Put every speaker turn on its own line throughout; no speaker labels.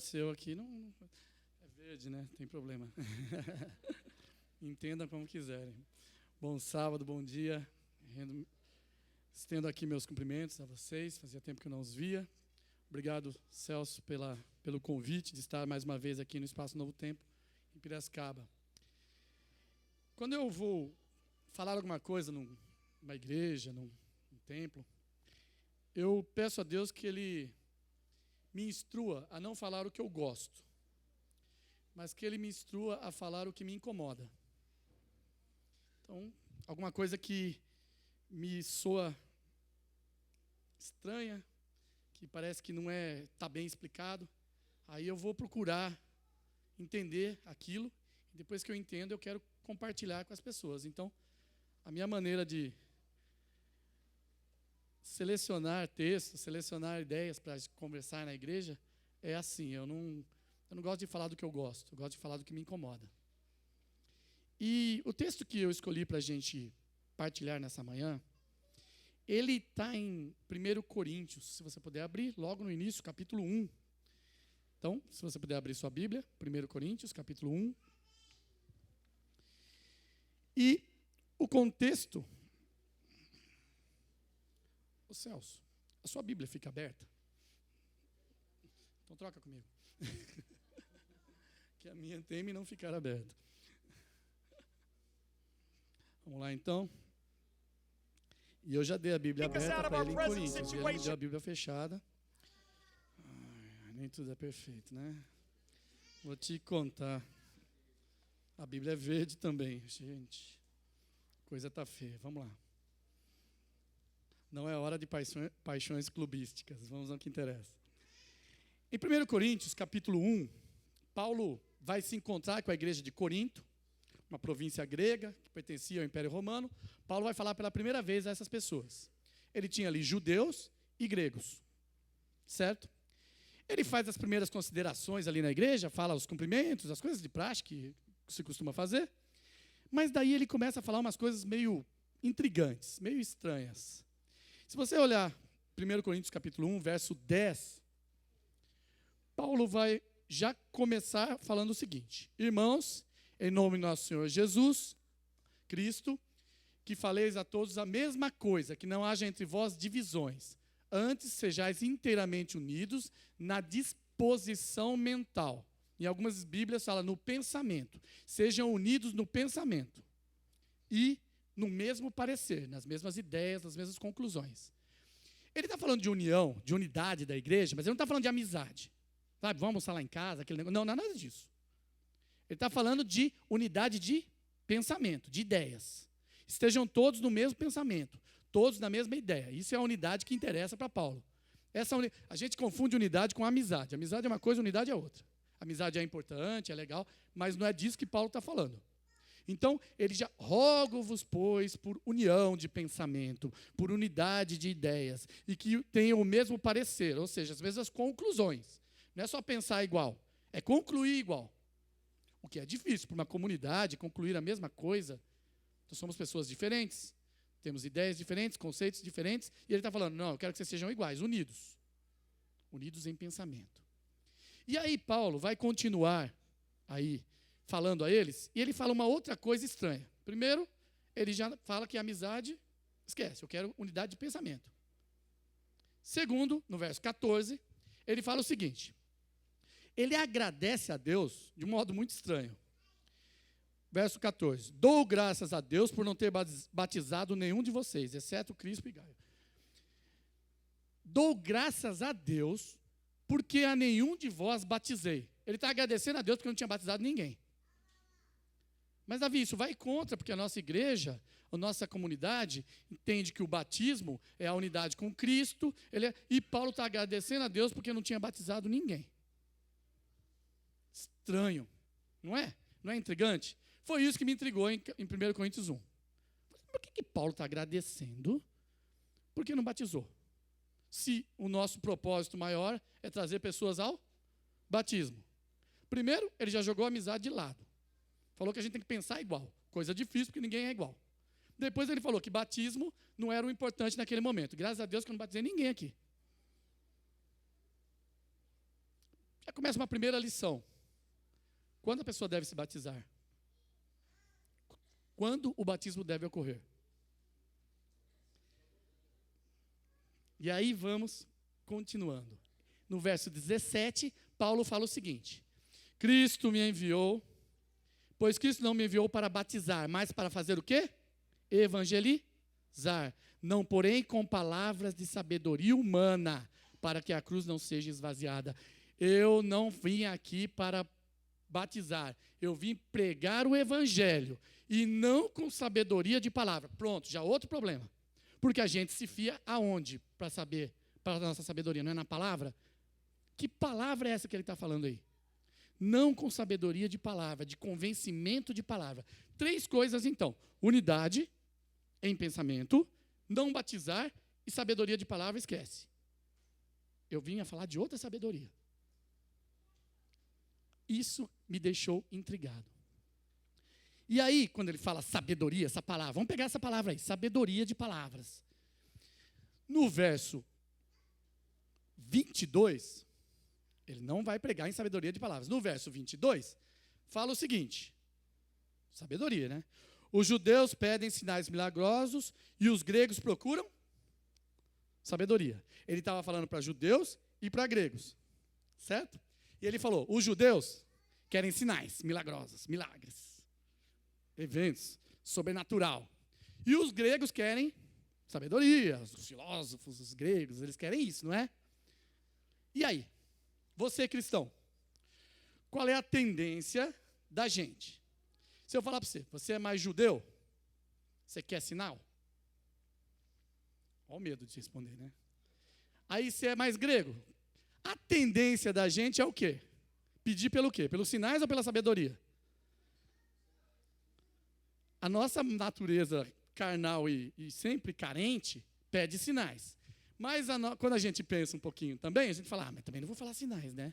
seu aqui não é verde, né? Tem problema. Entendam como quiserem. Bom sábado, bom dia. Estendo aqui meus cumprimentos a vocês. Fazia tempo que eu não os via. Obrigado, Celso, pelo convite de estar mais uma vez aqui no Espaço Novo Tempo, em Piracicaba. Quando eu vou falar alguma coisa numa igreja, num templo, eu peço a Deus que Ele me instrua a não falar o que eu gosto, mas que Ele me instrua a falar o que me incomoda. Então, alguma coisa que me soa estranha, que parece que não está bem explicado, aí eu vou procurar entender aquilo, e depois que eu entendo, eu quero compartilhar com as pessoas. Então, a minha maneira de selecionar textos, selecionar ideias para conversar na igreja é assim. Eu não gosto de falar do que eu gosto, eu gosto de falar do que me incomoda. E o texto que eu escolhi para a gente partilhar nessa manhã, ele está em 1 Coríntios, se você puder abrir, logo no início, capítulo 1. Então, se você puder abrir sua Bíblia, 1 Coríntios, capítulo 1. E o contexto... Ô Celso, a sua Bíblia fica aberta? Então troca comigo. Que a minha teme não ficar aberta. Vamos lá então. E eu já dei a Bíblia aberta para ele em Coríntios, e ele me deu a Bíblia fechada. Ai, nem tudo é perfeito, né? Vou te contar. A Bíblia é verde também, gente. A coisa está feia. Vamos lá. Não é hora de paixões clubísticas. Vamos ao que interessa. Em 1 Coríntios, capítulo 1, Paulo vai se encontrar com a igreja de Corinto, uma província grega que pertencia ao Império Romano. Paulo vai falar pela primeira vez a essas pessoas. Ele tinha ali judeus e gregos, certo? Ele faz as primeiras considerações ali na igreja, fala os cumprimentos, as coisas de praxe que se costuma fazer, mas daí ele começa a falar umas coisas meio intrigantes, meio estranhas. Se você olhar 1 Coríntios capítulo 1, verso 10, Paulo vai já começar falando o seguinte: irmãos, em nome do nosso Senhor Jesus Cristo, que faleis a todos a mesma coisa, que não haja entre vós divisões, antes sejais inteiramente unidos na disposição mental. Em algumas Bíblias fala no pensamento. Sejam unidos no pensamento e no mesmo parecer, nas mesmas ideias, nas mesmas conclusões. Ele está falando de união, de unidade da igreja, mas ele não está falando de amizade. Sabe, vamos almoçar lá em casa, aquele negócio. Não, não é nada disso. Ele está falando de unidade de pensamento, de ideias. Estejam todos no mesmo pensamento, todos na mesma ideia. Isso é a unidade que interessa para Paulo. A gente confunde unidade com amizade. Amizade é uma coisa, unidade é outra. Amizade é importante, é legal, mas não é disso que Paulo está falando. Então, ele já rogo-vos, pois, por união de pensamento, por unidade de ideias, e que tenham o mesmo parecer, ou seja, as mesmas conclusões. Não é só pensar igual, é concluir igual. O que é difícil para uma comunidade, concluir a mesma coisa. Nós somos pessoas diferentes, temos ideias diferentes, conceitos diferentes, e ele está falando, não, eu quero que vocês sejam iguais, unidos. Unidos em pensamento. E aí Paulo vai continuar aí falando a eles, e ele fala uma outra coisa estranha. Primeiro, ele já fala que a amizade, esquece, eu quero unidade de pensamento. Segundo, no verso 14, ele fala o seguinte: ele agradece a Deus de um modo muito estranho. Verso 14, dou graças a Deus por não ter batizado nenhum de vocês, exceto Crispo e Gaio. Dou graças a Deus porque a nenhum de vós batizei. Ele está agradecendo a Deus porque não tinha batizado ninguém. Mas, Davi, isso vai contra, porque a nossa igreja, a nossa comunidade, entende que o batismo é a unidade com Cristo, e Paulo está agradecendo a Deus porque não tinha batizado ninguém. Estranho, não é? Não é intrigante? Foi isso que me intrigou em 1 Coríntios 1. Por que Paulo está agradecendo porque não batizou? Se o nosso propósito maior é trazer pessoas ao batismo. Primeiro, ele já jogou a amizade de lado. Falou que a gente tem que pensar igual. Coisa difícil, porque ninguém é igual. Depois ele falou que batismo não era o importante naquele momento. Graças a Deus que eu não batizei ninguém aqui. Já começa uma primeira lição. Quando a pessoa deve se batizar? Quando o batismo deve ocorrer? E aí vamos continuando. No verso 17, Paulo fala o seguinte: Cristo me enviou, pois Cristo não me enviou para batizar, mas para fazer o quê? Evangelizar. Não, porém, com palavras de sabedoria humana, para que a cruz não seja esvaziada. Eu não vim aqui para batizar, eu vim pregar o evangelho, e não com sabedoria de palavra. Pronto, já outro problema. Porque a gente se fia aonde para saber, para a nossa sabedoria? Não é na palavra? Que palavra é essa que ele está falando aí? Não com sabedoria de palavra, de convencimento de palavra. 3 coisas, então: unidade em pensamento, não batizar e sabedoria de palavra, esquece. Eu vim a falar de outra sabedoria. Isso me deixou intrigado. E aí, quando ele fala sabedoria, essa palavra, vamos pegar essa palavra aí, sabedoria de palavras. No verso 22, ele não vai pregar em sabedoria de palavras. No verso 22, fala o seguinte, sabedoria, né? Os judeus pedem sinais milagrosos e os gregos procuram sabedoria. Ele estava falando para judeus e para gregos, certo? E ele falou, os judeus querem sinais milagrosos, milagres, eventos, sobrenatural. E os gregos querem sabedoria, os filósofos, os gregos, eles querem isso, não é? E aí, você cristão, qual é a tendência da gente? Se eu falar para você, você é mais judeu? Você quer sinal? Olha o medo de responder, né? Aí você é mais grego? A tendência da gente é o quê? Pedir pelo quê? Pelos sinais ou pela sabedoria? A nossa natureza carnal e sempre carente pede sinais. Mas quando a gente pensa um pouquinho também, a gente fala, mas também não vou falar sinais, né?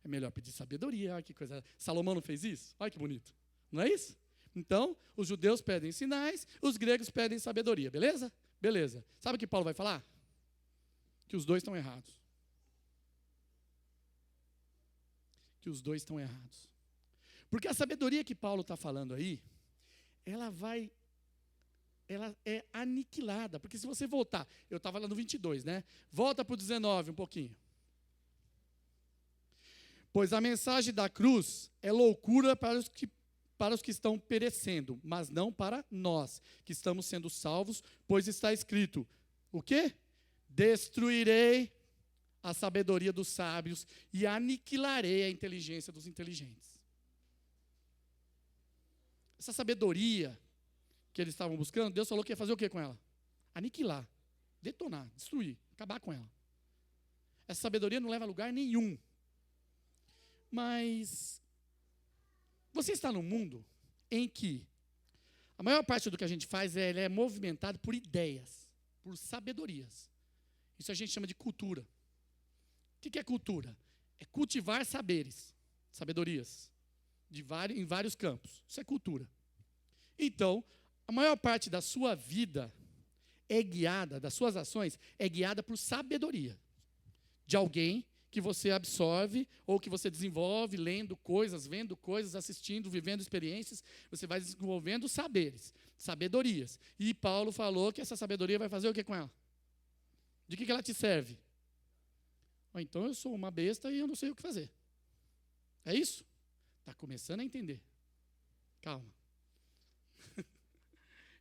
É melhor pedir sabedoria, olha que coisa. Salomão não fez isso? Olha que bonito. Não é isso? Então, os judeus pedem sinais, os gregos pedem sabedoria, beleza? Beleza. Sabe o que Paulo vai falar? Que os dois estão errados. Que os dois estão errados. Porque a sabedoria que Paulo está falando aí, ela é aniquilada. Porque se você voltar, eu estava lá no 22, né? Volta para o 19 um pouquinho. Pois a mensagem da cruz é loucura para os que estão perecendo, mas não para nós, que estamos sendo salvos, pois está escrito, o quê? Destruirei a sabedoria dos sábios e aniquilarei a inteligência dos inteligentes. Essa sabedoria que eles estavam buscando, Deus falou que ia fazer o quê com ela? Aniquilar, detonar, destruir, acabar com ela. Essa sabedoria não leva a lugar nenhum. Mas você está num mundo em que a maior parte do que a gente faz é movimentado por ideias, por sabedorias. Isso a gente chama de cultura. O que é cultura? É cultivar saberes, sabedorias, em vários campos. Isso é cultura. Então, a maior parte da sua vida é guiada, das suas ações, é guiada por sabedoria. De alguém que você absorve ou que você desenvolve lendo coisas, vendo coisas, assistindo, vivendo experiências, você vai desenvolvendo saberes, sabedorias. E Paulo falou que essa sabedoria vai fazer o que com ela? De que ela te serve? Então eu sou uma besta e eu não sei o que fazer. É isso? Está começando a entender. Calma.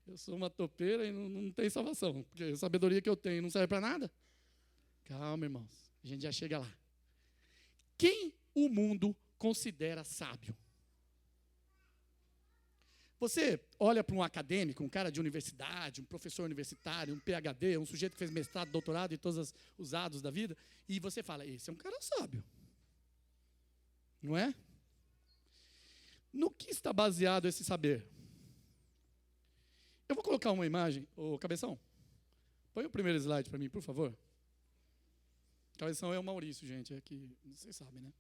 Eu sou uma topeira e não tem salvação, porque a sabedoria que eu tenho não serve para nada. Calma, irmãos. A gente já chega lá. Quem o mundo considera sábio? Você olha para um acadêmico, um cara de universidade, um professor universitário, um PhD, um sujeito que fez mestrado, doutorado e todos os ados da vida, e você fala, esse é um cara sábio. Não é? No que está baseado esse saber? Eu vou colocar uma imagem. Ô, Cabeção, põe o primeiro slide para mim, por favor. Cabeção é o Maurício, gente, é que vocês sabem, né?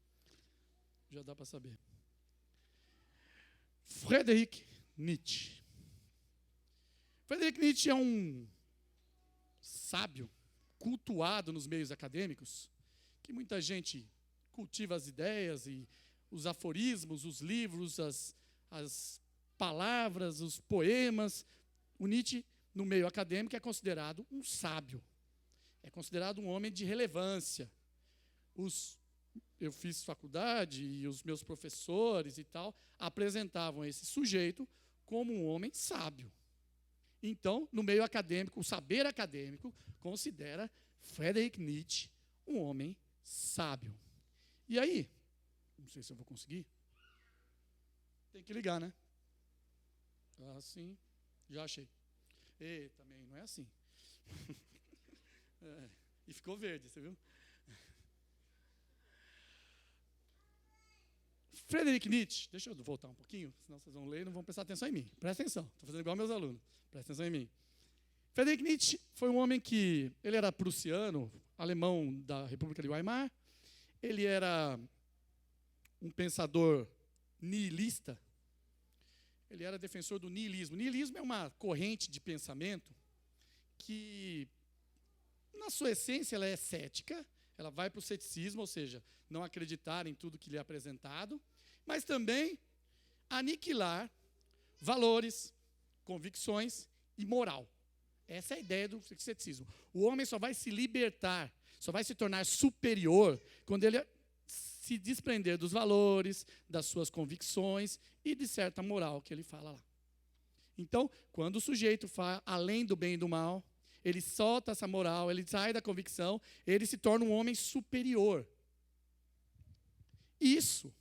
Já dá para saber. Friedrich Nietzsche. Friedrich Nietzsche é um sábio cultuado nos meios acadêmicos, que muita gente cultiva as ideias e os aforismos, os livros, as palavras, os poemas. O Nietzsche, no meio acadêmico, é considerado um sábio. É considerado um homem de relevância. Eu fiz faculdade e os meus professores e tal apresentavam esse sujeito como um homem sábio. Então, no meio acadêmico, o saber acadêmico considera Friedrich Nietzsche um homem sábio. E aí, não sei se eu vou conseguir. Tem que ligar, né? Assim, já achei. E também não é assim. E ficou verde, você viu? Friedrich Nietzsche, deixa eu voltar um pouquinho, senão vocês vão ler e não vão prestar atenção em mim. Presta atenção, estou fazendo igual meus alunos. Presta atenção em mim. Friedrich Nietzsche foi um homem que, ele era prussiano, alemão da República de Weimar. Ele era um pensador nihilista. Ele era defensor do nihilismo. Nihilismo é uma corrente de pensamento que, na sua essência, ela é cética. Ela vai para o ceticismo, ou seja, não acreditar em tudo que lhe é apresentado, mas também aniquilar valores, convicções e moral. Essa é a ideia do ceticismo. O homem só vai se libertar, só vai se tornar superior quando ele se desprender dos valores, das suas convicções e de certa moral que ele fala lá. Então, quando o sujeito faz além do bem e do mal, ele solta essa moral, ele sai da convicção, ele se torna um homem superior. Isso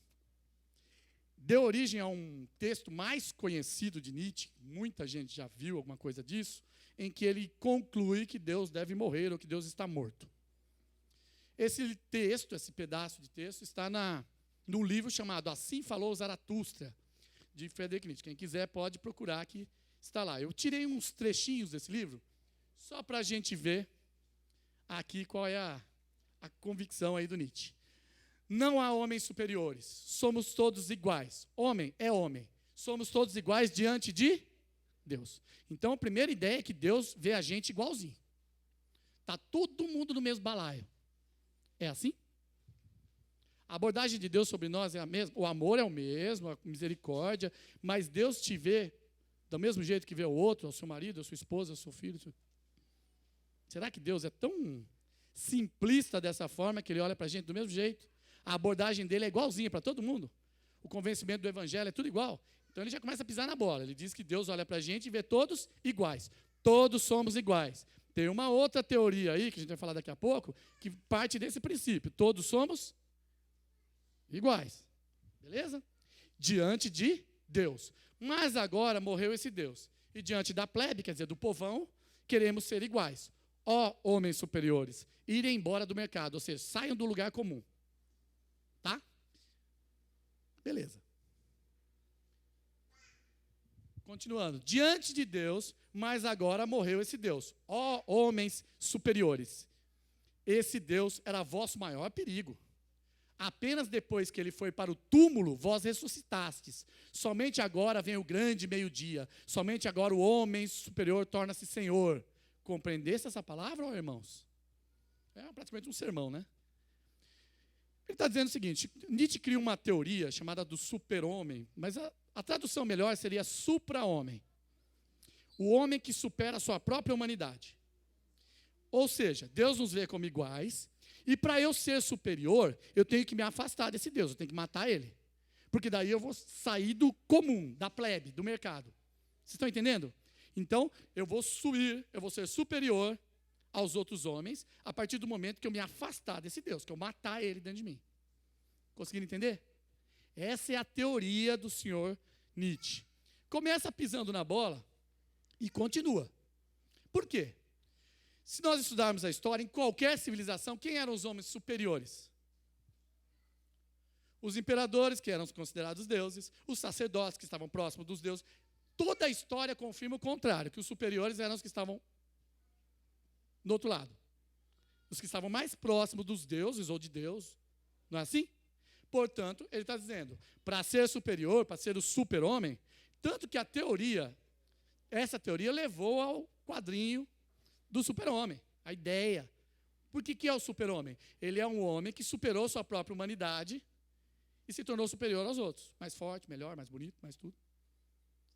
deu origem a um texto mais conhecido de Nietzsche, muita gente já viu alguma coisa disso, em que ele conclui que Deus deve morrer ou que Deus está morto. Esse texto, esse pedaço de texto, está num livro chamado Assim Falou Zaratustra, de Friedrich Nietzsche. Quem quiser pode procurar, que está lá. Eu tirei uns trechinhos desse livro, só para a gente ver aqui qual é a convicção aí do Nietzsche. Não há homens superiores, somos todos iguais. Homem é homem, somos todos iguais diante de Deus. Então, a primeira ideia é que Deus vê a gente igualzinho. Está todo mundo no mesmo balaio. É assim? A abordagem de Deus sobre nós é a mesma. O amor é o mesmo, a misericórdia, mas Deus te vê do mesmo jeito que vê o outro, o seu marido, a sua esposa, o seu filho. Será que Deus é tão simplista dessa forma que ele olha para a gente do mesmo jeito? A abordagem dele é igualzinha para todo mundo. O convencimento do evangelho é tudo igual. Então ele já começa a pisar na bola. Ele diz que Deus olha para a gente e vê todos iguais. Todos somos iguais. Tem uma outra teoria aí, que a gente vai falar daqui a pouco, que parte desse princípio. Todos somos iguais. Beleza? Diante de Deus. Mas agora morreu esse Deus. E diante da plebe, quer dizer, do povão, queremos ser iguais. Ó homens superiores, irem embora do mercado, ou seja, saiam do lugar comum. Tá? Beleza. Continuando. Diante de Deus, mas agora morreu esse Deus. Ó homens superiores. Esse Deus era vosso maior perigo. Apenas depois que ele foi para o túmulo, vós ressuscitastes. Somente agora vem o grande meio-dia. Somente agora o homem superior torna-se Senhor. Compreendesse essa palavra, ó, irmãos? É praticamente um sermão, né? Ele está dizendo o seguinte, Nietzsche cria uma teoria chamada do super-homem, mas a tradução melhor seria supra-homem. O homem que supera a sua própria humanidade. Ou seja, Deus nos vê como iguais, e para eu ser superior, eu tenho que me afastar desse Deus, eu tenho que matar ele. Porque daí eu vou sair do comum, da plebe, do mercado. Vocês estão entendendo? Então, eu vou subir, eu vou ser superior aos outros homens, a partir do momento que eu me afastar desse Deus, que eu matar ele dentro de mim. Conseguiram entender? Essa é a teoria do senhor Nietzsche. Começa pisando na bola e continua. Por quê? Se nós estudarmos a história, em qualquer civilização, quem eram os homens superiores? Os imperadores, que eram considerados deuses, os sacerdotes, que estavam próximos dos deuses. Toda a história confirma o contrário, que os superiores eram os que estavam do outro lado. Os que estavam mais próximos dos deuses ou de Deus. Não é assim? Portanto, ele está dizendo, para ser superior, para ser o super-homem, tanto que essa teoria levou ao quadrinho do super-homem. A ideia, Por que é o super-homem? Ele é um homem que superou sua própria humanidade e se tornou superior aos outros. Mais forte, melhor, mais bonito, mais tudo.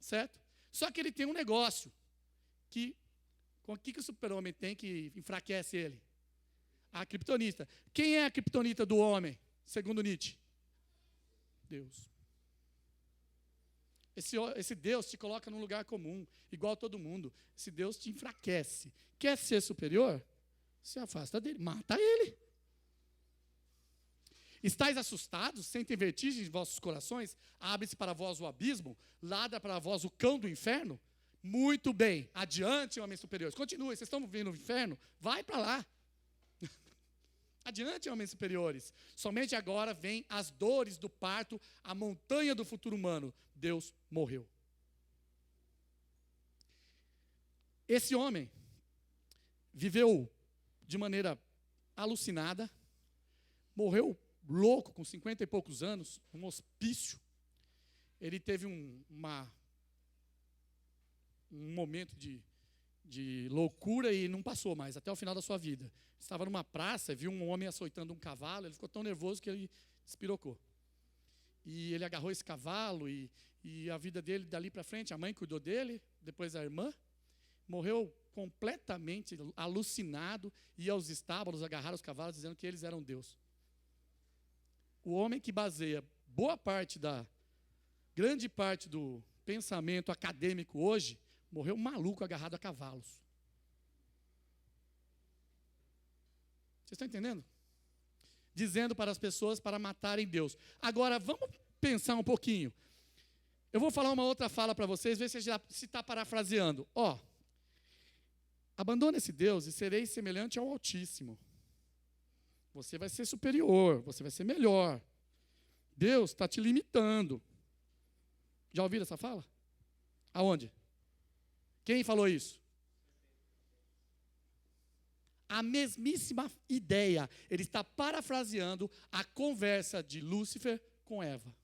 Certo? Só que ele tem um negócio com o que o super-homem tem que enfraquece ele? A criptonita. Quem é a criptonita do homem, segundo Nietzsche? Deus. Esse Deus te coloca num lugar comum, igual a todo mundo. Esse Deus te enfraquece. Quer ser superior? Se afasta dele, mata ele. Estais assustados? Sentem vertigem em vossos corações? Abre-se para vós o abismo? Ladra para vós o cão do inferno? Muito bem, adiante, homens superiores. Continue, vocês estão vendo o inferno? Vai para lá. Adiante, homens superiores. Somente agora vêm as dores do parto, a montanha do futuro humano. Deus morreu. Esse homem viveu de maneira alucinada, morreu louco com 50 e poucos anos, num hospício. Ele teve um momento de loucura e não passou mais, até o final da sua vida. Estava numa praça, viu um homem açoitando um cavalo, ele ficou tão nervoso que ele despirocou. E ele agarrou esse cavalo e a vida dele, dali para frente, a mãe cuidou dele, depois a irmã, morreu completamente alucinado, ia aos estábulos, agarrar os cavalos, dizendo que eles eram Deus. O homem que baseia grande parte do pensamento acadêmico hoje, morreu maluco agarrado a cavalos. Vocês estão entendendo? Dizendo para as pessoas para matarem Deus. Agora, vamos pensar um pouquinho. Eu vou falar uma outra fala para vocês, ver se está parafraseando. Abandone esse Deus e sereis semelhante ao Altíssimo. Você vai ser superior, você vai ser melhor. Deus está te limitando. Já ouviram essa fala? Aonde? Quem falou isso? A mesmíssima ideia. Ele está parafraseando a conversa de Lúcifer com Eva.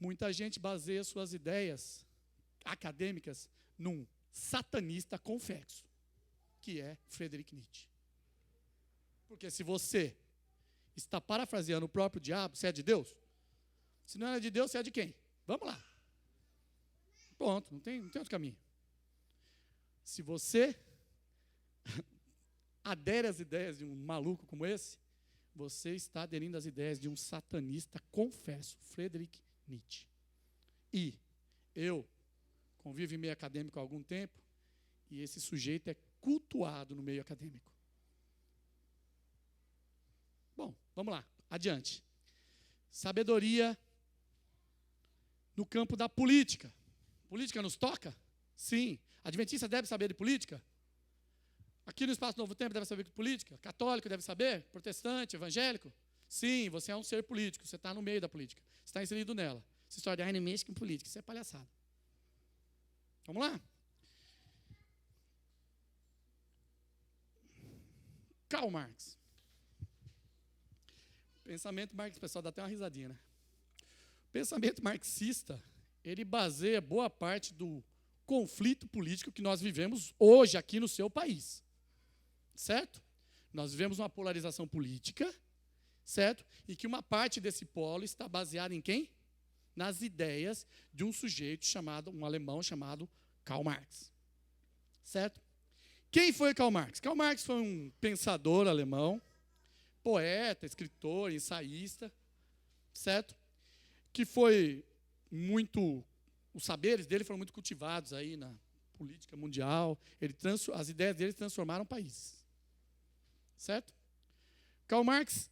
Muita gente baseia suas ideias acadêmicas num satanista confesso, que é Friedrich Nietzsche. Porque se você está parafraseando o próprio diabo, você é de Deus? Se não é de Deus, você é de quem? Vamos lá. Pronto, não tem outro caminho. Se você adere às ideias de um maluco como esse, você está aderindo às ideias de um satanista confesso, Friedrich Nietzsche. E eu convivo em meio acadêmico há algum tempo, e esse sujeito é cultuado no meio acadêmico. Bom, vamos lá, adiante. Sabedoria no campo da política. Política nos toca? Sim. Adventista deve saber de política? Aqui no Espaço Novo Tempo deve saber de política? Católico deve saber? Protestante, evangélico? Sim, você é um ser político, você está no meio da política, você está inserido nela. Essa história de mexe com política, isso é palhaçada. Vamos lá? Karl Marx. Pensamento marxista, o pessoal dá até uma risadinha, né? O pensamento marxista, ele baseia boa parte do conflito político que nós vivemos hoje aqui no seu país. Certo? Nós vivemos uma polarização política, certo? E que uma parte desse polo está baseada em quem? Nas ideias de um sujeito um alemão chamado Karl Marx. Certo? Quem foi Karl Marx? Karl Marx foi um pensador alemão, poeta, escritor, ensaísta, certo? Que foi os saberes dele foram muito cultivados aí na política mundial. As ideias dele transformaram países. Certo? Karl Marx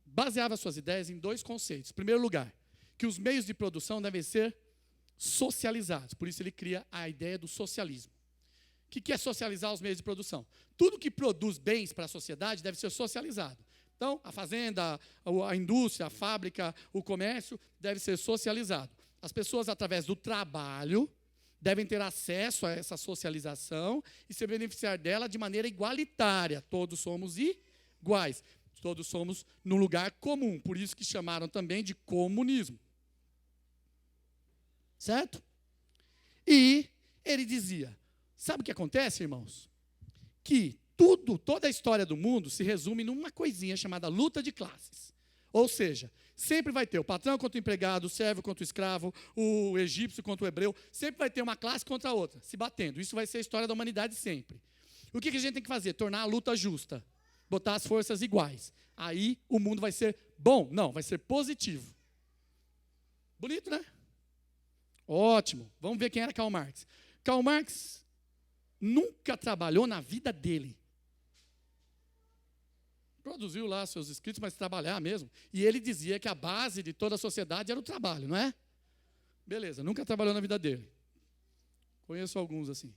baseava suas ideias em dois conceitos. Em primeiro lugar, que os meios de produção devem ser socializados. Por isso ele cria a ideia do socialismo. O que é socializar os meios de produção? Tudo que produz bens para a sociedade deve ser socializado. Então, a fazenda, a indústria, a fábrica, o comércio deve ser socializado. As pessoas, através do trabalho, devem ter acesso a essa socialização e se beneficiar dela de maneira igualitária. Todos somos iguais. Todos somos num lugar comum. Por isso que chamaram também de comunismo. Certo? E ele dizia, Sabe o que acontece, irmãos? Que toda a história do mundo se resume numa coisinha chamada luta de classes. Ou seja, sempre vai ter o patrão contra o empregado, o servo contra o escravo, o egípcio contra o hebreu. Sempre vai ter uma classe contra a outra, se batendo. Isso vai ser a história da humanidade sempre. O que a gente tem que fazer? Tornar a luta justa. Botar as forças iguais. Aí o mundo vai ser bom? Não, vai ser positivo. Bonito, né? Ótimo. Vamos ver quem era Karl Marx. Karl Marx nunca trabalhou na vida dele. Produziu lá seus escritos, mas trabalhar mesmo. E ele dizia que a base de toda a sociedade era o trabalho, não é? Beleza, nunca trabalhou na vida dele. Conheço alguns assim.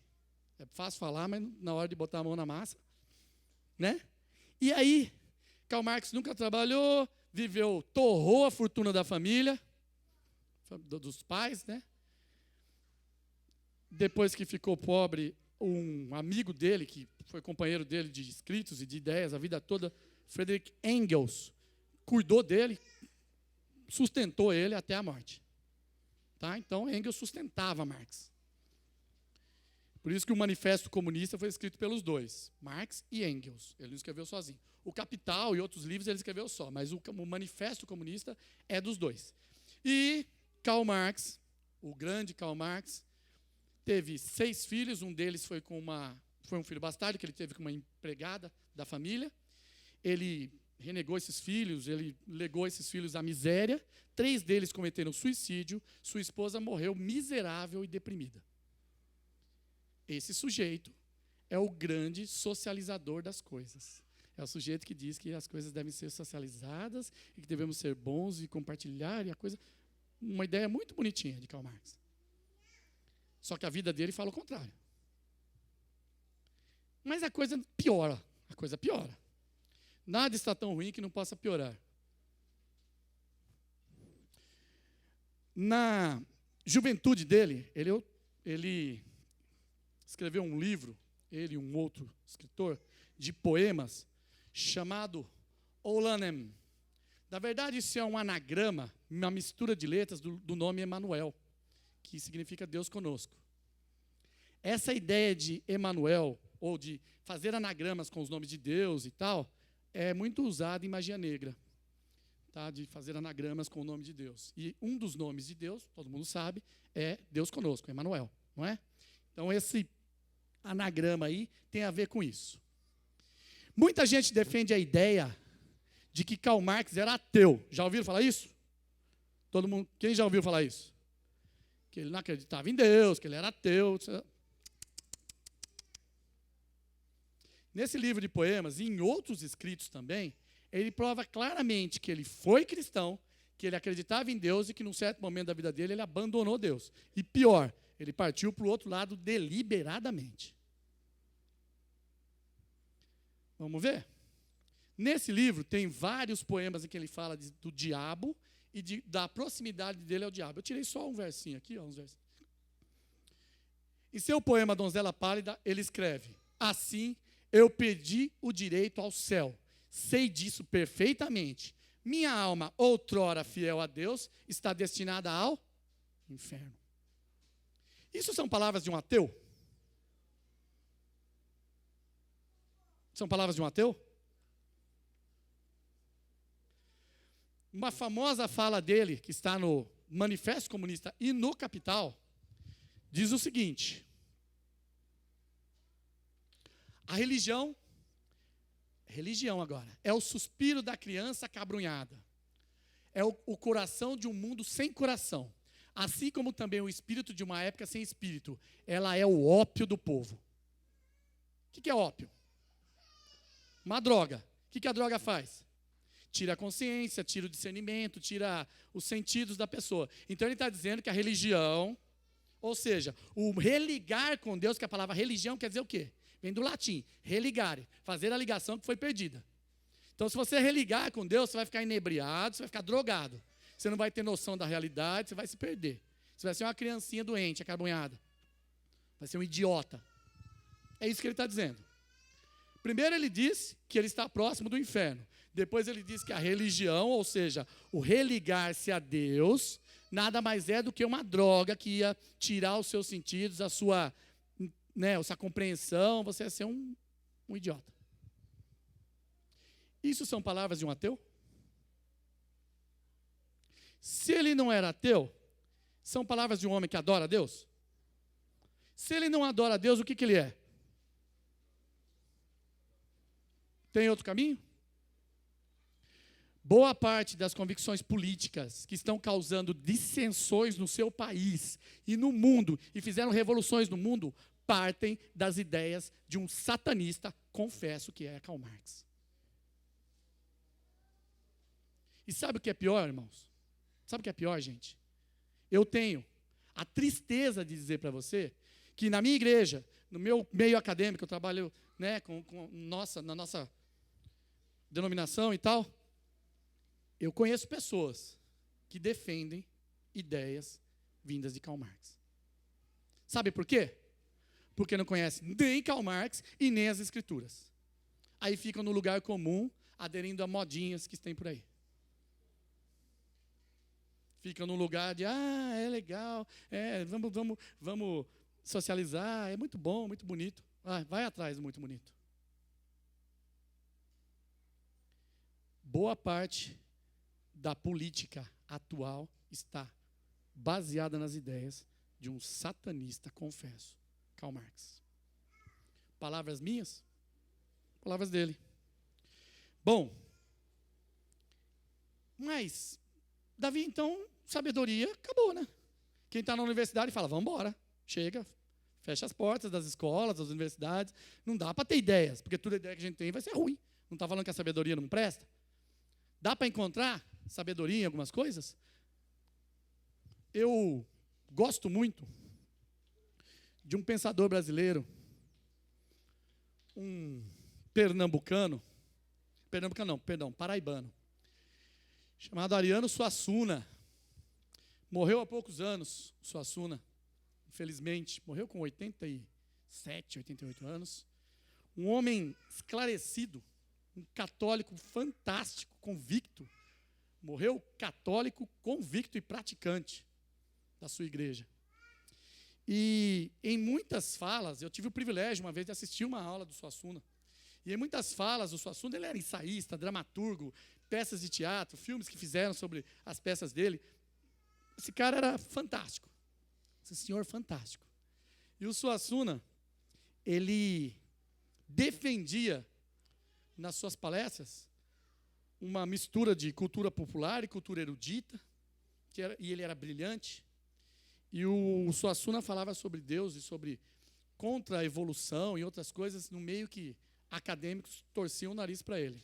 É fácil falar, mas na hora de botar a mão na massa, né? E aí, Karl Marx nunca trabalhou, viveu, torrou a fortuna da família, dos pais, né? Depois que ficou pobre, um amigo dele, que foi companheiro dele de escritos e de ideias a vida toda, Friedrich Engels, cuidou dele, sustentou ele até a morte. Tá? Então, Engels sustentava Marx. Por isso que o Manifesto Comunista foi escrito pelos dois, Marx e Engels. Ele não escreveu sozinho. O Capital e outros livros ele escreveu só, mas o Manifesto Comunista é dos dois. E Karl Marx, o grande Karl Marx, teve 6 filhos, um deles foi um filho bastardo, que ele teve com uma empregada da família. Ele renegou esses filhos, ele legou esses filhos à miséria. 3 deles cometeram suicídio, sua esposa morreu miserável e deprimida. Esse sujeito é o grande socializador das coisas. É o sujeito que diz que as coisas devem ser socializadas e que devemos ser bons e compartilhar e a coisa. Uma ideia muito bonitinha de Karl Marx. Só que a vida dele fala o contrário. Mas a coisa piora. Nada está tão ruim que não possa piorar. Na juventude dele, ele escreveu um livro, ele e um outro escritor, de poemas, chamado Olanem. Na verdade, isso é um anagrama, uma mistura de letras do nome Emanuel, que significa Deus conosco. Essa ideia de Emanuel, ou de fazer anagramas com os nomes de Deus e tal, é muito usada em magia negra, tá? De fazer anagramas com o nome de Deus. E um dos nomes de Deus, todo mundo sabe, é Deus conosco, Emanuel, não é? Então, esse anagrama aí tem a ver com isso. Muita gente defende a ideia de que Karl Marx era ateu. Já ouviram falar isso? Todo mundo, quem já ouviu falar isso? Que ele não acreditava em Deus, que ele era ateu. Nesse livro de poemas e em outros escritos também, ele prova claramente que ele foi cristão, que ele acreditava em Deus e que num certo momento da vida dele ele abandonou Deus. E pior, ele partiu para o outro lado deliberadamente. Vamos ver? Nesse livro tem vários poemas em que ele fala do diabo e da proximidade dele ao diabo. Eu tirei só um versinho aqui, uns versinhos. Em seu poema Donzela Pálida, ele escreve: assim eu perdi o direito ao céu, sei disso perfeitamente. Minha alma, outrora fiel a Deus, está destinada ao inferno. Isso são palavras de um ateu? São palavras de um ateu? Uma famosa fala dele, que está no Manifesto Comunista e no Capital, diz o seguinte: a religião agora, é o suspiro da criança acabrunhada, é o coração de um mundo sem coração, assim como também o espírito de uma época sem espírito. Ela é o ópio do povo. O que é ópio? Uma droga. O que a droga faz? Tira a consciência, tira o discernimento, tira os sentidos da pessoa. Então ele está dizendo que a religião, ou seja, o religar com Deus, que a palavra religião quer dizer o quê? Vem do latim, religare, fazer a ligação que foi perdida. Então, se você religar com Deus, você vai ficar inebriado, você vai ficar drogado. Você não vai ter noção da realidade, você vai se perder. Você vai ser uma criancinha doente, acarbonhada. Vai ser um idiota. É isso que ele está dizendo. Primeiro ele diz que ele está próximo do inferno. Depois ele diz que a religião, ou seja, o religar-se a Deus, nada mais é do que uma droga que ia tirar os seus sentidos, a sua né, essa compreensão, você ia ser um idiota. Isso são palavras de um ateu? Se ele não era ateu, são palavras de um homem que adora a Deus? Se ele não adora a Deus, o que ele é? Tem outro caminho? Boa parte das convicções políticas que estão causando dissensões no seu país e no mundo, e fizeram revoluções no mundo, partem das ideias de um satanista, confesso que é Karl Marx. E sabe o que é pior, irmãos? Sabe o que é pior, gente? Eu tenho a tristeza de dizer para você que na minha igreja, no meu meio acadêmico, eu trabalho, né, na nossa denominação e tal, eu conheço pessoas que defendem ideias vindas de Karl Marx. Sabe por quê? Porque não conhecem nem Karl Marx e nem as escrituras. Aí ficam no lugar comum, aderindo a modinhas que tem por aí. Ficam no lugar de, é legal, vamos socializar, é muito bom, muito bonito. Vai atrás do muito bonito. Boa parte da política atual está baseada nas ideias de um satanista, confesso, Karl Marx. Palavras minhas? Palavras dele. Bom, mas Davi, então, sabedoria, acabou, né? Quem está na universidade fala, vamos embora, chega, fecha as portas das escolas, das universidades. Não dá para ter ideias, porque toda ideia que a gente tem vai ser ruim. Não está falando que a sabedoria não presta? Dá para encontrar sabedoria em algumas coisas? Eu gosto muito de um pensador brasileiro, um paraibano, chamado Ariano Suassuna. Morreu há poucos anos, Suassuna, infelizmente, morreu com 87, 88 anos. Um homem esclarecido, um católico fantástico, convicto. Morreu católico, convicto e praticante da sua igreja. E em muitas falas, eu tive o privilégio uma vez de assistir uma aula do Suassuna. E em muitas falas, o Suassuna, ele era ensaísta, dramaturgo, peças de teatro, filmes que fizeram sobre as peças dele. Esse cara era fantástico. Esse senhor fantástico. E o Suassuna, ele defendia nas suas palestras uma mistura de cultura popular e cultura erudita, e ele era brilhante. E o Suassuna falava sobre Deus e sobre contra a evolução e outras coisas, no meio que acadêmicos torciam o nariz para ele.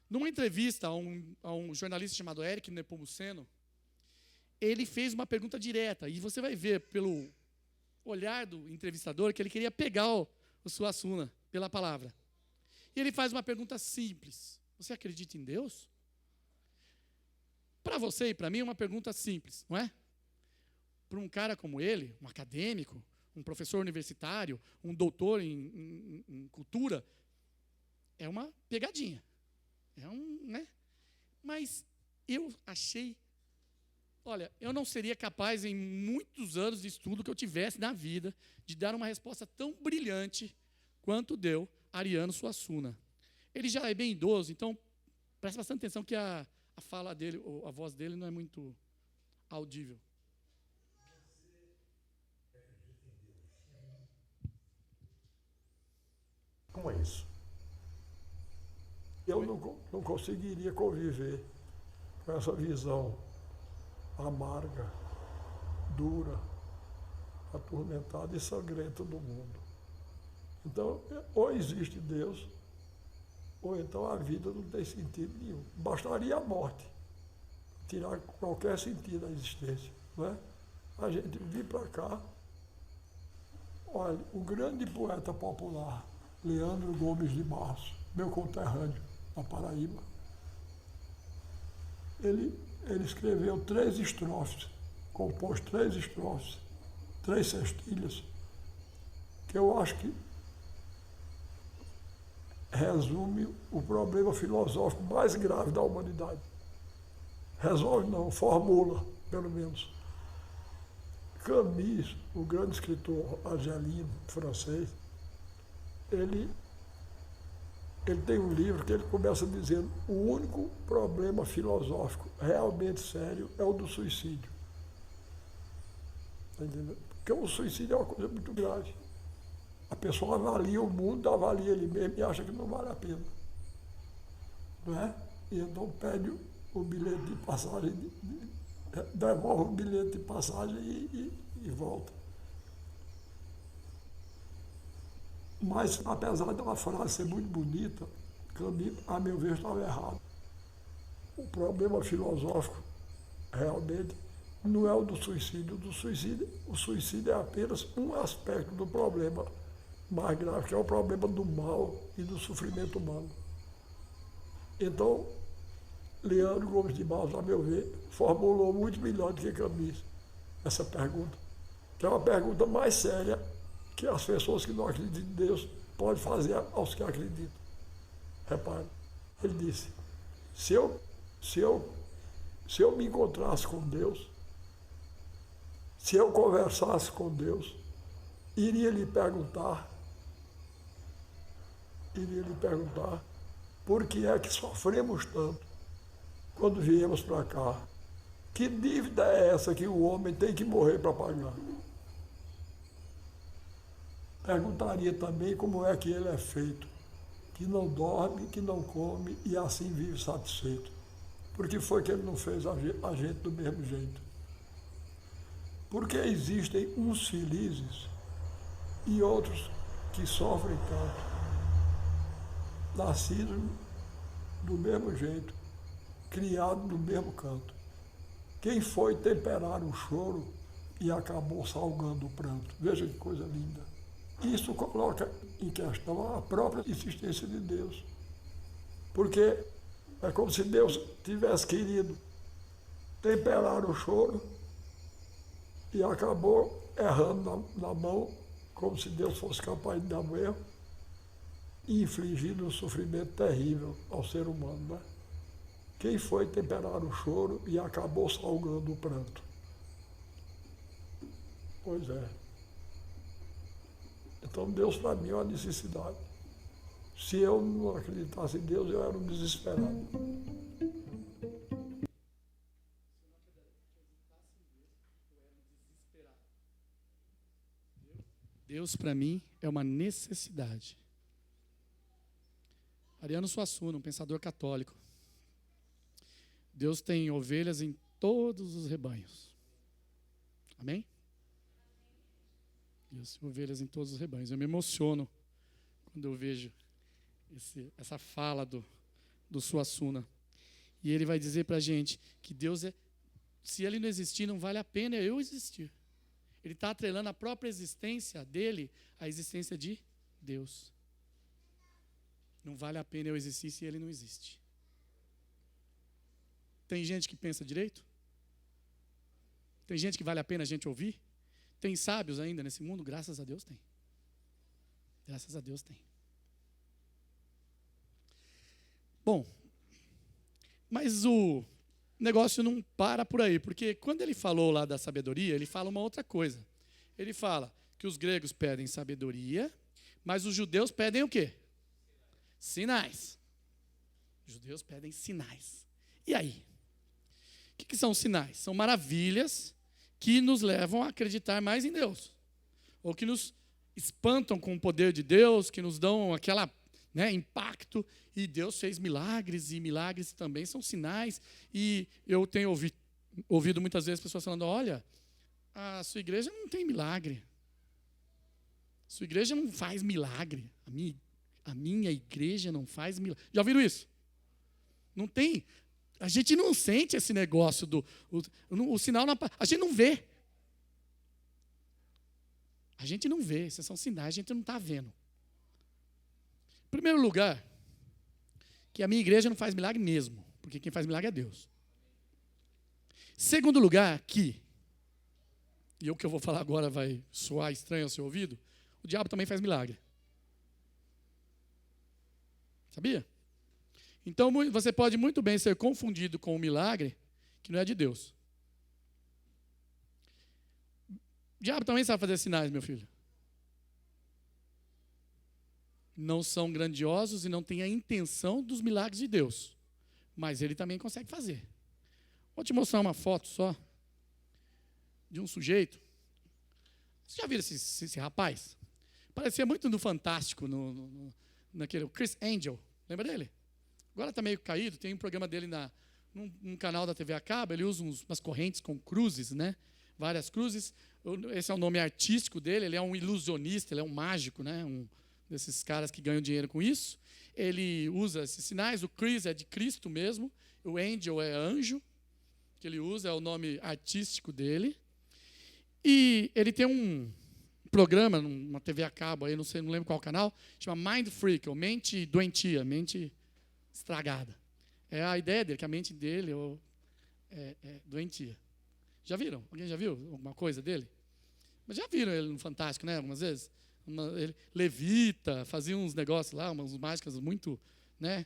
Numa entrevista a um jornalista chamado Eric Nepomuceno, ele fez uma pergunta direta, e você vai ver pelo olhar do entrevistador que ele queria pegar o Suassuna pela palavra. E ele faz uma pergunta simples. Você acredita em Deus? Para você e para mim é uma pergunta simples, não é? Para um cara como ele, um acadêmico, um professor universitário, um doutor em cultura, é uma pegadinha. Né? Mas eu achei, olha, eu não seria capaz em muitos anos de estudo que eu tivesse na vida de dar uma resposta tão brilhante quanto deu Ariano Suassuna. Ele já é bem idoso, então preste bastante atenção que a fala dele, ou a voz dele não é muito audível.
Como é isso? Eu não conseguiria conviver com essa visão amarga, dura, atormentada e sangrenta do mundo. Então, ou existe Deus, ou então a vida não tem sentido nenhum. Bastaria a morte tirar qualquer sentido da existência, não é? A gente vir para cá, olha, o grande poeta popular, Leandro Gomes de Barros, meu conterrâneo, na Paraíba, ele escreveu 3 estrofes, compôs 3 estrofes, 3 sextilhas, que eu acho que resume o problema filosófico mais grave da humanidade. Resolve não, formula, pelo menos. Camus, o grande escritor argelino, francês, ele tem um livro que ele começa dizendo: o único problema filosófico realmente sério é o do suicídio. Tá entendendo? Porque o suicídio é uma coisa muito grave. A pessoa avalia o mundo, avalia ele mesmo e acha que não vale a pena. Não é? E então pede o bilhete de passagem, devolve o bilhete de passagem e volta. Mas, apesar da frase ser muito bonita, Camus, a meu ver, estava errado. O problema filosófico, realmente, não é o do suicídio. O suicídio é apenas um aspecto do problema mais grave, que é o problema do mal e do sofrimento humano. Então, Leandro Gomes de Barros, a meu ver, formulou muito melhor do que Camus essa pergunta, que é uma pergunta mais séria que as pessoas que não acreditam em Deus podem fazer aos que acreditam. Repare, ele disse: se eu me encontrasse com Deus, se eu conversasse com Deus, iria lhe perguntar por que é que sofremos tanto quando viemos para cá. Que dívida é essa que o homem tem que morrer para pagar? Perguntaria também como é que ele é feito, que não dorme, que não come e assim vive satisfeito. Por que foi que ele não fez a gente do mesmo jeito? Porque existem uns felizes e outros que sofrem tanto, nascidos do mesmo jeito, criados no mesmo canto. Quem foi temperar o choro e acabou salgando o pranto? Veja que coisa linda. Isso coloca em questão a própria existência de Deus. Porque é como se Deus tivesse querido temperar o choro e acabou errando na mão, como se Deus fosse capaz de dar um erro e infligindo um sofrimento terrível ao ser humano, né? Quem foi temperar o choro e acabou salgando o pranto? Pois é. Então Deus para mim é uma necessidade. Se eu não acreditasse em Deus, eu era um desesperado.
Deus para mim é uma necessidade. Ariano Suassuna, um pensador católico. Deus tem ovelhas em todos os rebanhos. Amém? Deus tem ovelhas em todos os rebanhos. Eu me emociono quando eu vejo essa fala do Suassuna. E ele vai dizer para a gente que Deus se ele não existir, não vale a pena eu existir. Ele está atrelando a própria existência dele à existência de Deus. Não vale a pena eu existir se ele não existe. Tem gente que pensa direito? Tem gente que vale a pena a gente ouvir? Tem sábios ainda nesse mundo? Graças a Deus tem. Graças a Deus tem. Bom, mas o negócio não para por aí, porque quando ele falou lá da sabedoria, ele fala uma outra coisa. Ele fala que os gregos pedem sabedoria, mas os judeus pedem o quê? Sinais. Os judeus pedem sinais. E aí? O que são sinais? São maravilhas que nos levam a acreditar mais em Deus. Ou que nos espantam com o poder de Deus, que nos dão aquela impacto. E Deus fez milagres, e milagres também são sinais. E eu tenho ouvido muitas vezes pessoas falando: olha, a sua igreja não tem milagre. A sua igreja não faz milagre. A minha igreja não faz milagre. Já ouviram isso? Não tem. A gente não sente esse negócio o sinal, a gente não vê. A gente não vê, esses são sinais, a gente não está vendo. Em primeiro lugar, que a minha igreja não faz milagre mesmo, porque quem faz milagre é Deus. Segundo lugar, e o que eu vou falar agora vai soar estranho ao seu ouvido, o diabo também faz milagre. Sabia? Então, você pode muito bem ser confundido com um milagre que não é de Deus. O diabo também sabe fazer sinais, meu filho. Não são grandiosos e não têm a intenção dos milagres de Deus. Mas ele também consegue fazer. Vou te mostrar uma foto só de um sujeito. Vocês já viram esse rapaz? Parecia muito no Fantástico, naquele Chris Angel. Lembra dele? Agora está meio caído. Tem um programa dele num canal da TV a cabo. Ele usa umas correntes com cruzes, né? Várias cruzes. Esse é o nome artístico dele. Ele é um ilusionista, ele é um mágico, né? Um desses caras que ganham dinheiro com isso. Ele usa esses sinais. O Chris é de Cristo mesmo. O Angel é anjo, que ele usa, é o nome artístico dele. E ele tem um programa, numa TV a cabo, aí, não lembro qual canal, chama Mind Freak, ou mente doentia, mente estragada. É a ideia dele, que a mente dele é doentia. Já viram? Alguém já viu alguma coisa dele? Mas já viram ele no Fantástico, né? Algumas vezes? Ele levita, fazia uns negócios lá, umas mágicas muito, né?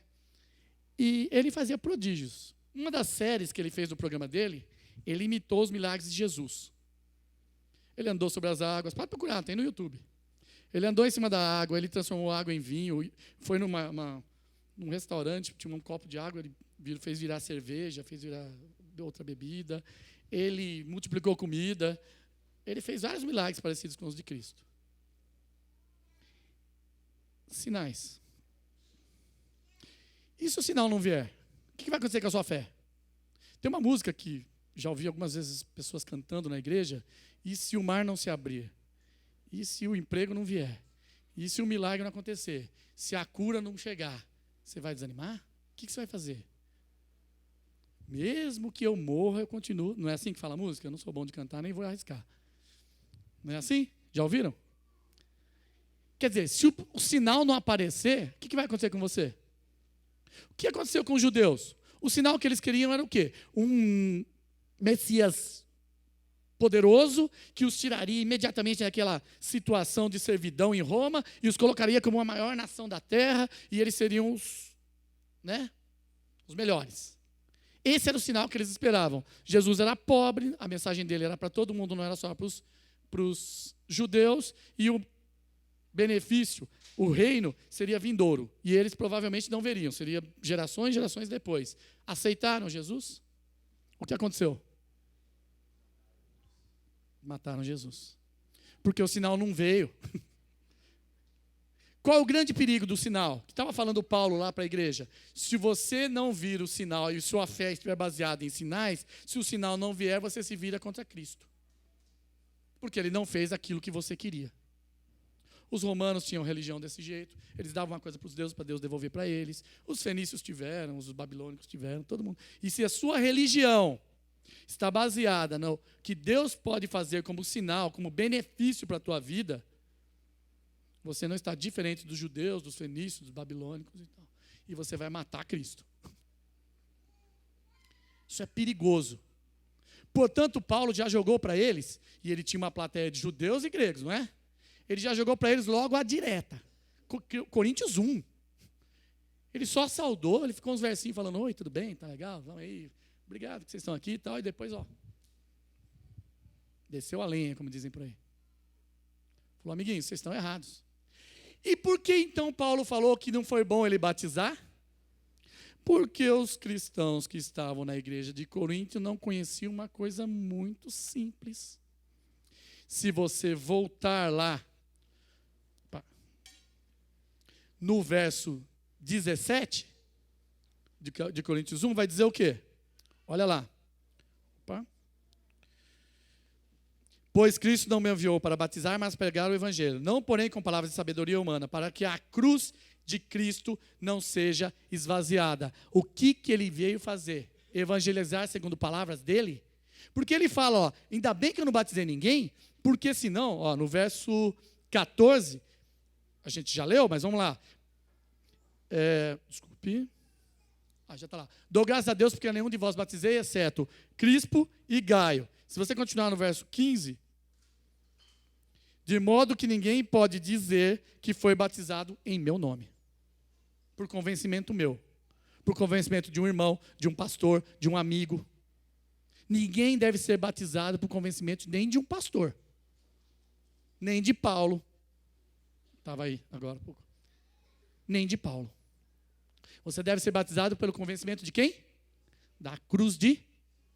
E ele fazia prodígios. Uma das séries que ele fez no programa dele, ele imitou os milagres de Jesus. Ele andou sobre as águas, pode procurar, tem no YouTube. Ele andou em cima da água, ele transformou a água em vinho, foi num restaurante, tinha um copo de água, ele fez virar cerveja, fez virar outra bebida, ele multiplicou comida, ele fez vários milagres parecidos com os de Cristo. Sinais. E se o sinal não vier? O que vai acontecer com a sua fé? Tem uma música que já ouvi algumas vezes pessoas cantando na igreja. E se o mar não se abrir? E se o emprego não vier? E se o milagre não acontecer? Se a cura não chegar? Você vai desanimar? O que você vai fazer? Mesmo que eu morra, eu continuo. Não é assim que fala a música? Eu não sou bom de cantar, nem vou arriscar. Não é assim? Já ouviram? Quer dizer, se o sinal não aparecer, o que vai acontecer com você? O que aconteceu com os judeus? O sinal que eles queriam era o quê? Um Messias poderoso que os tiraria imediatamente daquela situação de servidão em Roma e os colocaria como a maior nação da terra e eles seriam os melhores. Esse era o sinal que eles esperavam. Jesus era pobre, a mensagem dele era para todo mundo, não era só para os judeus, e o benefício, o reino, seria vindouro. E eles provavelmente não veriam, seria gerações e gerações depois. Aceitaram Jesus? O que aconteceu? Mataram Jesus. Porque o sinal não veio. Qual é o grande perigo do sinal? Que estava falando Paulo lá para a igreja. Se você não vir o sinal e sua fé estiver baseada em sinais, se o sinal não vier, você se vira contra Cristo. Porque ele não fez aquilo que você queria. Os romanos tinham religião desse jeito. Eles davam uma coisa para os deuses, para Deus devolver para eles. Os fenícios tiveram, os babilônicos tiveram, todo mundo. E se a sua religião está baseada no que Deus pode fazer como sinal, como benefício para a tua vida, você não está diferente dos judeus, dos fenícios, dos babilônicos e tal. E você vai matar Cristo. Isso é perigoso. Portanto, Paulo já jogou para eles, e ele tinha uma plateia de judeus e gregos, não é? Ele já jogou para eles logo a direta. Coríntios 1. Ele só saudou, ele ficou uns versinhos falando, oi, tudo bem, tá legal, vamos aí, obrigado que vocês estão aqui e tal, e depois, desceu a lenha, como dizem por aí. Falou, amiguinhos, vocês estão errados. E por que então Paulo falou que não foi bom ele batizar? Porque os cristãos que estavam na igreja de Corinto não conheciam uma coisa muito simples. Se você voltar lá, no verso 17 de Coríntios 1, vai dizer o quê? Olha lá. Pois Cristo não me enviou para batizar, mas pregar o evangelho. Não, porém, com palavras de sabedoria humana, para que a cruz de Cristo não seja esvaziada. O que ele veio fazer? Evangelizar segundo palavras dele? Porque ele fala, ainda bem que eu não batizei ninguém, porque senão, no verso 14, a gente já leu, mas vamos lá. Desculpe. Já está lá. Dou graças a Deus porque nenhum de vós batizei, exceto Crispo e Gaio. Se você continuar no verso 15, de modo que ninguém pode dizer que foi batizado em meu nome. Por convencimento meu. Por convencimento de um irmão, de um pastor, de um amigo. Ninguém deve ser batizado por convencimento nem de um pastor. nem de Paulo. Estava aí agora há pouco. Nem de Paulo. Você deve ser batizado pelo convencimento de quem? Da cruz de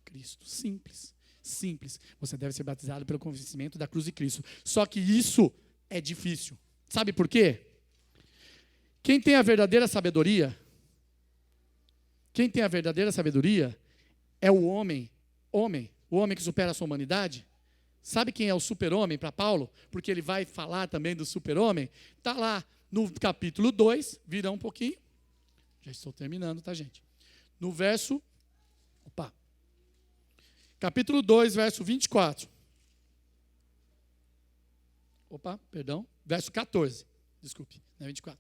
Cristo. Simples. Simples. Você deve ser batizado pelo convencimento da cruz de Cristo. Só que isso é difícil. Sabe por quê? Quem tem a verdadeira sabedoria é o homem que supera a sua humanidade. Sabe quem é o super-homem para Paulo? Porque ele vai falar também do super-homem. Está lá no capítulo 2, vira um pouquinho. Já estou terminando, tá, gente? No verso... Capítulo 2, verso 24. Verso 14. Desculpe, não é 24.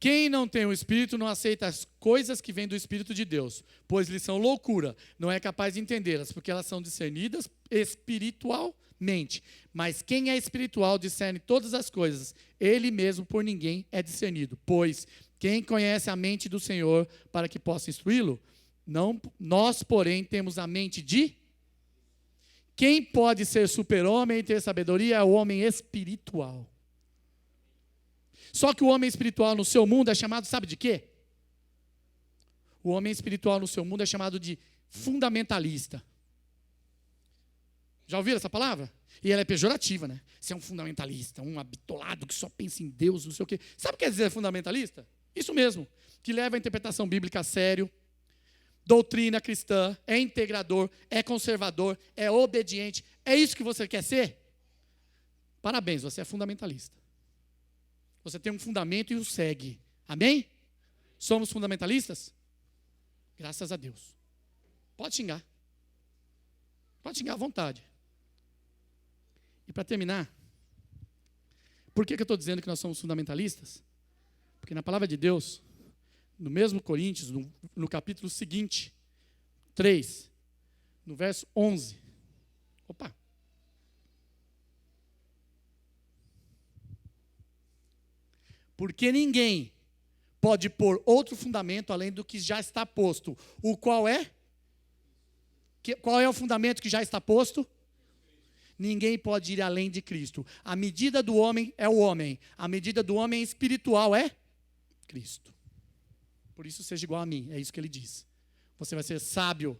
Quem não tem o Espírito não aceita as coisas que vêm do Espírito de Deus, pois lhes são loucura, não é capaz de entendê-las, porque elas são discernidas espiritualmente. Mas quem é espiritual discerne todas as coisas, ele mesmo por ninguém é discernido. Pois quem conhece a mente do Senhor para que possa instruí-lo? Não, nós, porém, temos a mente de... Quem pode ser super-homem e ter sabedoria é o homem espiritual. Só que o homem espiritual no seu mundo é chamado, sabe de quê? O homem espiritual no seu mundo é chamado de fundamentalista. Já ouviram essa palavra? E ela é pejorativa, né? Você é um fundamentalista, um bitolado que só pensa em Deus, não sei o quê. Sabe o que quer dizer fundamentalista? Isso mesmo, que leva a interpretação bíblica a sério, doutrina cristã, é integrador, é conservador, é obediente. É isso que você quer ser? Parabéns, você é fundamentalista. Você tem um fundamento e o segue. Amém? Somos fundamentalistas? Graças a Deus. Pode xingar. Pode xingar à vontade. E para terminar, por que eu estou dizendo que nós somos fundamentalistas? Porque na palavra de Deus, no mesmo Coríntios, no capítulo seguinte, 3, no verso 11. Porque ninguém pode pôr outro fundamento além do que já está posto. O qual é? Qual é o fundamento que já está posto? Ninguém pode ir além de Cristo. A medida do homem é o homem. A medida do homem espiritual é Cristo. Por isso seja igual a mim, é isso que ele diz. Você vai ser sábio,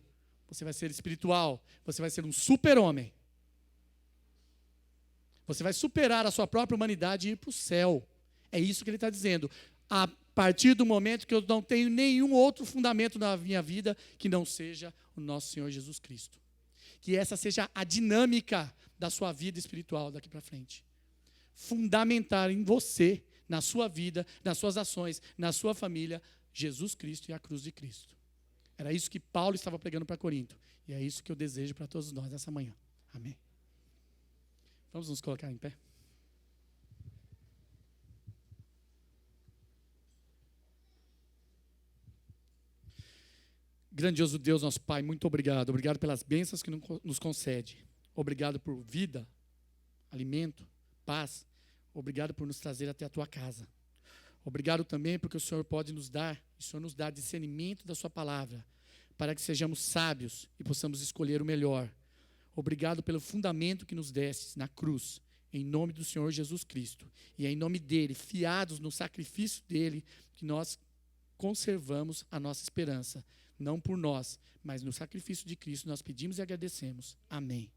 você vai ser espiritual, você vai ser um super-homem. Você vai superar a sua própria humanidade e ir para o céu. É isso que ele está dizendo. A partir do momento que eu não tenho nenhum outro fundamento na minha vida que não seja o nosso Senhor Jesus Cristo. Que essa seja a dinâmica da sua vida espiritual daqui para frente. Fundamentar em você, na sua vida, nas suas ações, na sua família, Jesus Cristo e a cruz de Cristo. Era isso que Paulo estava pregando para Corinto. E é isso que eu desejo para todos nós essa manhã. Amém. Vamos nos colocar em pé. Grandioso Deus, nosso Pai, muito obrigado. Obrigado pelas bênçãos que nos concede. Obrigado por vida, alimento, paz. Obrigado por nos trazer até a tua casa. Obrigado também porque o Senhor pode nos dar, o Senhor nos dá discernimento da sua palavra, para que sejamos sábios e possamos escolher o melhor. Obrigado pelo fundamento que nos destes na cruz, em nome do Senhor Jesus Cristo. E é em nome dele, fiados no sacrifício dele, que nós conservamos a nossa esperança. Não por nós, mas no sacrifício de Cristo nós pedimos e agradecemos. Amém.